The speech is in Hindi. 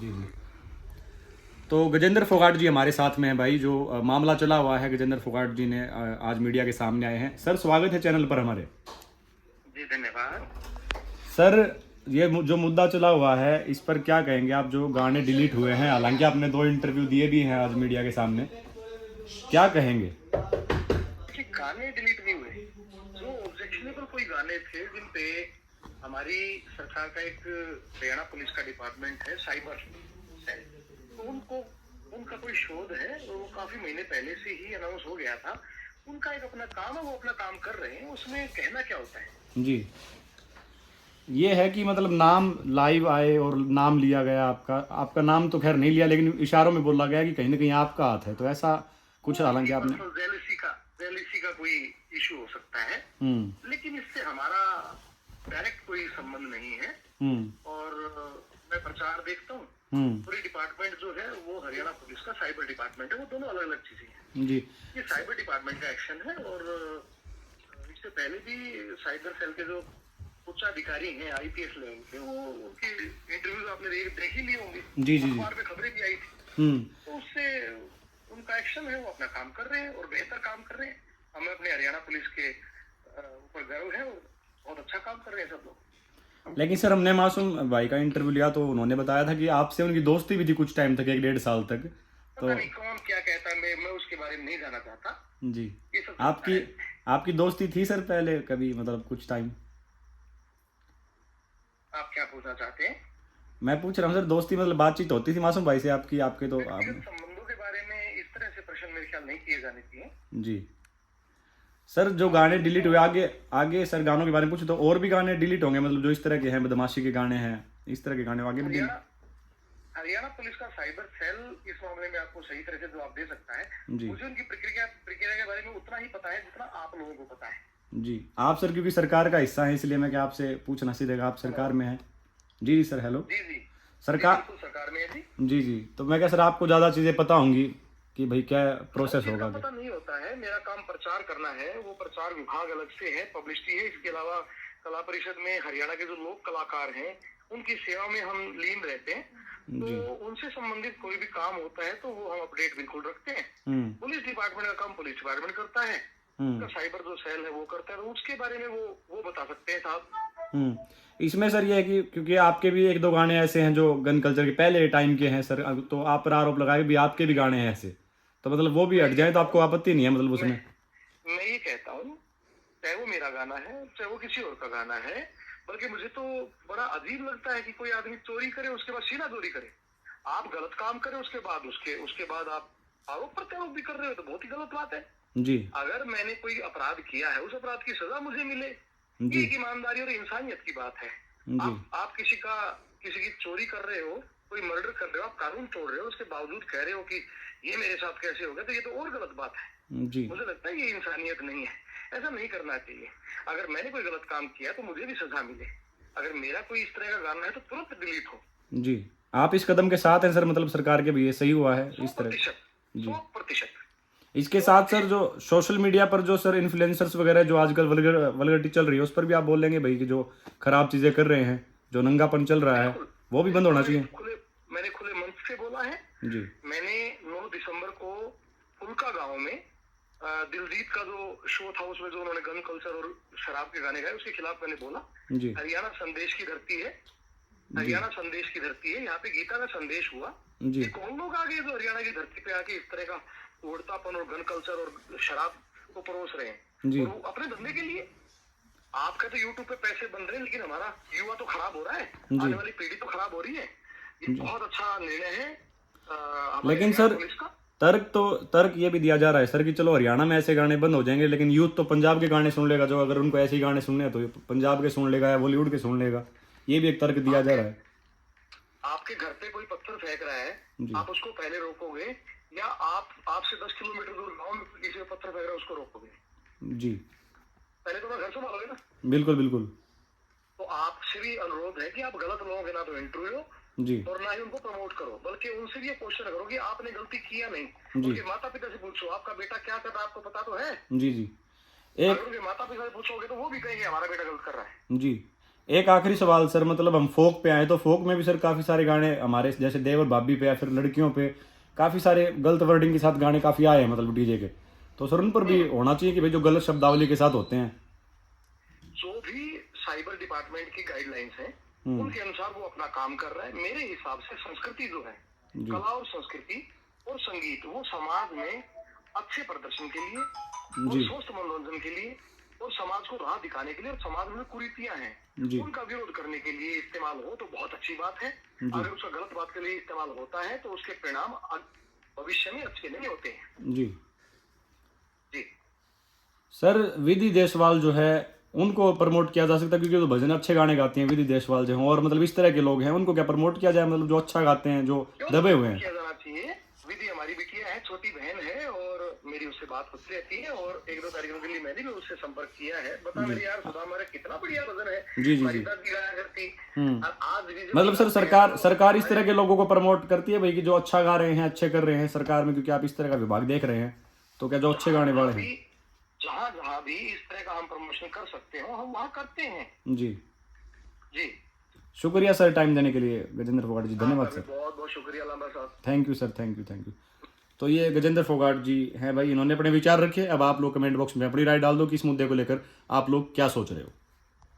जी जी। तो गजेंद्र फोगाट जी हमारे साथ में हैं भाई, जो मामला चला हुआ है गजेंद्र फोगाट जी ने आज मीडिया के सामने आए हैं। सर स्वागत है चैनल पर हमारे। जी धन्यवाद। सर ये जो मुद्दा चला हुआ है इस पर क्या कहेंगे आप? जो गाने डिलीट हुए हैं, हालांकि आपने 2 इंटरव्यू दिए भी हैं आज मीडिया के सामने, क्या कहेंगे? कि गाने डिलीट नहीं हुए, जो ऑब्जेक्शनेबल कोई गाने थे जिन पे हमारी सरकार का एक हरियाणा पुलिस का डिपार्टमेंट है साइबर सेल, तो उनको उनका कोई शोध है और वो काफी महीने पहले से ही अनाउंस हो गया था। उनका एक अपना काम है, वो अपना काम कर रहे हैं, उसमें कहना क्या होता है। जी, ये है कि मतलब नाम लाइव आए और नाम लिया गया आपका। आपका नाम तो खैर नहीं लिया, लेकिन इशारों में बोला गया कि कहीं ना कहीं आपका हाथ है, तो ऐसा कुछ हालांकि आपने। जेलिसी का कोई इशू हो सकता है, लेकिन इससे हमारा डायरेक्ट कोई संबंध नहीं है। और मैं प्रचार देखता हूँ, पूरी डिपार्टमेंट जो है वो हरियाणा पुलिस का साइबर डिपार्टमेंट है, वो दोनों अलग अलग चीजें हैं। जी ये साइबर डिपार्टमेंट का एक्शन है, और इससे पहले भी साइबर सेल के जो उच्च अधिकारी हैं आईपीएस लेवल के, वो उनकी इंटरव्यूज आपने देख ही लिए होंगे, जी जी। अखबार में खबरें भी आई थी। तो उससे उनका एक्शन है, वो अपना काम कर रहे हैं और बेहतर काम कर रहे हैं। हमें अपने हरियाणा पुलिस के ऊपर गर्व है और बहुत अच्छा काम कर रहे हैं सब लोग। लेकिन सर हमने मासूम भाई का इंटरव्यू लिया तो उन्होंने बताया था कि आपसे उनकी दोस्ती भी थी कुछ टाइम तक, 1-1.5 साल तक। तो पता नहीं कौन क्या कहता है, मैं उसके बारे में नहीं जाना चाहता। जी, ये सब आपकी आपकी दोस्ती थी सर पहले कभी, मतलब कुछ टाइम? आप क्या पूछना चाहते हैं? मैं पूछ रहा हूँ सर, दोस्ती मतलब बातचीत होती थी मासूम भाई से आपकी? आपके तो आप। व्यक्तिगत संबंधों के बारे में इस तरह से प्रश्न मेरे ख्याल नहीं किए जाने चाहिए। जी सर, जो गाने डिलीट हुए, आगे आगे सर गानों के बारे में पूछे तो और भी गाने डिलीट होंगे, मतलब जो इस तरह के हैं, बदमाशी के गाने हैं, इस तरह के गाने आगे भी डिलीट? हरियाणा पुलिस का साइबर सेल इस मामले में आपको सही तरह से जवाब दे सकता है। मुझे उनकी प्रक्रिया के बारे में उतना ही पता है जितना आप लोगों को पता है। जी, आप सर क्योंकि सरकार का हिस्सा है इसलिए मैं क्या आपसे पूछना सीधेगा, आप सरकार में हैं। जी जी सर, हेलो। जी जी, सरकार में है जी। जी जी, तो मैं क्या सर आपको ज़्यादा चीज़ें पता होंगी कि भाई क्या प्रोसेस होगा? पता नहीं होता है, मेरा काम प्रचार करना है, वो प्रचार विभाग अलग से है, पब्लिसिटी है। इसके अलावा कला परिषद में हरियाणा के जो लोक कलाकार हैं उनकी सेवा में हम लीन रहते हैं, तो उनसे संबंधित कोई भी काम होता है तो वो हम अपडेट बिल्कुल रखते हैं। पुलिस डिपार्टमेंट का काम पुलिस डिपार्टमेंट करता है, साइबर जो सेल है वो करता है, तो उसके बारे में वो बता सकते हैं साहब। इसमें सर ये है कि क्योंकि आपके भी 1-2 गाने ऐसे हैं जो गन कल्चर के पहले टाइम के हैं सर, तो आप पर आरोप लगाए भी आपके भी गाने हैं ऐसे, तो मतलब वो भी हट जाए तो आपको आपत्ति नहीं है मतलब उसमें? मैं ये कहता हूँ, चाहे वो मेरा गाना है चाहे वो किसी और का गाना है, बल्कि मुझे तो बड़ा अजीब लगता है कि कोई आदमी चोरी करे उसके बाद सीना चोरी करे। आप गलत काम करें उसके बाद उसके बाद आप आरोप प्रत्यारोप भी कर रहे हो, तो बहुत ही गलत बात है। जी, अगर मैंने कोई अपराध किया है, उस अपराध की सजा मुझे मिले, ये एक ईमानदारी और इंसानियत की बात है। आप किसी की चोरी कर रहे हो, कोई मर्डर कर रहे हो, आप कानून तोड़ रहे हो, उसके बावजूद कह रहे हो कि ये मेरे साथ कैसे हो गया, तो ये तो और गलत बात है। जी, मुझे लगता है ये इंसानियत नहीं है, ऐसा नहीं करना चाहिए। अगर मैंने कोई गलत काम किया तो मुझे भी सजा मिले। अगर मेरा कोई इस तरह का गाना है तो तुरंत डिलीट हो। जी, आप इस कदम के साथ हैं सर, मतलब सरकार के भी ये सही हुआ है इस तरह? 100%। इसके साथ सर जो सोशल मीडिया पर जो सर इन्फ्लुएंसर्स वगैरह जो आजकल वल्गरिटी चल रही है, उस पर भी आप बोलेंगे भाई कि जो खराब चीजें कर रहे हैं, जो नंगापन चल रहा है, वो भी बंद होना चाहिए? मैंने खुले मंच से बोला है जी। मैंने 9 दिसंबर को फुलका गांव में दिलजीत का जो शो था उसमें जो उन्होंने गन कल्चर और शराब के गाने गाए उसके खिलाफ मैंने बोला। हरियाणा संदेश की धरती है, हरियाणा संदेश की धरती है, यहाँ पे गीता का संदेश हुआ। ये कौन लोग आ गए जो हरियाणा की धरती पे आके इस तरह का उड़तापन और गन कल्चर और शराब को परोस रहे हैं, और अपने धंधे के लिए। आपका तो यूट्यूब पे पैसे बन रहे हैं, लेकिन हमारा युवा तो खराब हो रहा है, आने वाली पीढ़ी तो खराब हो रही है। ये बहुत अच्छा निर्णय है। लेकिन सर तर्क ये भी दिया जा रहा है सर कि चलो हरियाणा में ऐसे गाने बंद हो जाएंगे, लेकिन यूथ तो पंजाब के गाने सुन लेगा, जो अगर उनको ऐसे ही गाने सुनने हैं तो पंजाब के सुन लेगा या बॉलीवुड के सुन लेगा। ये भी एक तर्क दिया जा रहा है। आपके घर पे कोई पत्थर फेंक रहा है, आप उसको पहले रोकोगे, या आपसे 10 किलोमीटर दूर गांव में किसी को पत्थर फेंक रहा है उसको रोकोगे? जी, पहले तो घर संभालोगे ना। बिल्कुल बिल्कुल। तो आपसे भी अनुरोध है कि आप गलत लोगों के ना तो इंटरव्यू जी, और ना ही उनको प्रमोट करो, बल्कि उनसे भी ये क्वेश्चन करो कि आपने गलती किया नहीं। उनके माता पिता से पूछो आपका बेटा क्या कर रहा है, आपको पता तो है? जी जी। अगर उनके माता पिता से पूछोगे तो वो भी कहेंगे हमारा बेटा गलत कर रहा है। जी, एक आखिरी सवाल सर, मतलब हम फोक पे आए तो फोक में भी सर काफ़ी सारे गाने हमारे जैसे देव और भाभी पे या फिर लड़कियों पे काफ़ी सारे गलत वर्डिंग के साथ गाने काफ़ी आए हैं मतलब डीजे के, तो सर उन पर भी होना चाहिए कि भाई जो गलत शब्दावली के साथ होते हैं। जो भी साइबर डिपार्टमेंट की गाइडलाइंस हैं उनके अनुसार वो अपना काम कर रहा है। मेरे हिसाब से संस्कृति जो है, कला और संस्कृति और संगीत, वो समाज में अच्छे प्रदर्शन के लिए और स्वस्थ मनोरंजन के लिए और समाज को राह दिखाने के लिए और समाज में कुरीतियां हैं उनका विरोध करने के लिए इस्तेमाल हो तो बहुत अच्छी बात है। अगर उसका गलत बात के लिए इस्तेमाल होता है तो उसके परिणाम भविष्य में अच्छे नहीं होते हैं। जी जी सर, विधि देशवाल जो है उनको प्रमोट किया जा सकता है क्योंकि वो भजन अच्छे गाने गाती हैं विधि देशवाल जो हैं, और मतलब इस तरह के लोग हैं उनको क्या प्रमोट किया जाए, मतलब जो अच्छा गाते हैं, जो दबे हुए हैं। किया जाना चाहिए। विधि हमारी बिटिया है, छोटी बहन है और मेरी उससे बात होती रहती है और 1-2 कार्यक्रम के लिए मैंने भी उससे संपर्क किया है। बता मेरी यार सुधा हमारे कितना बढ़िया भजन है, जी जी जी। गाया करती। और आज भी मतलब सर सरकार इस तरह के लोगों को प्रमोट करती है भाई कि जो अच्छा गा रहे हैं, अच्छे कर रहे हैं सरकार में, क्योंकि आप इस तरह का विभाग देख रहे हैं, तो क्या जो अच्छे गाने वाले हैं जहाँ जहाँ भी इस तरह का हम प्रमोशन कर सकते हो हम वहाँ करते हैं। जी जी शुक्रिया सर टाइम देने के लिए गजेंद्र फोगाट जी, धन्यवाद सर। बहुत बहुत शुक्रिया लांबा साहब। Thank you sir, thank you thank you. तो ये गजेंद्र फोगाट जी हैं भाई, इन्होंने अपने विचार रखे। अब आप लोग कमेंट बॉक्स में अपनी राय डाल दो कि इस मुद्दे को लेकर आप लोग क्या सोच रहे हो।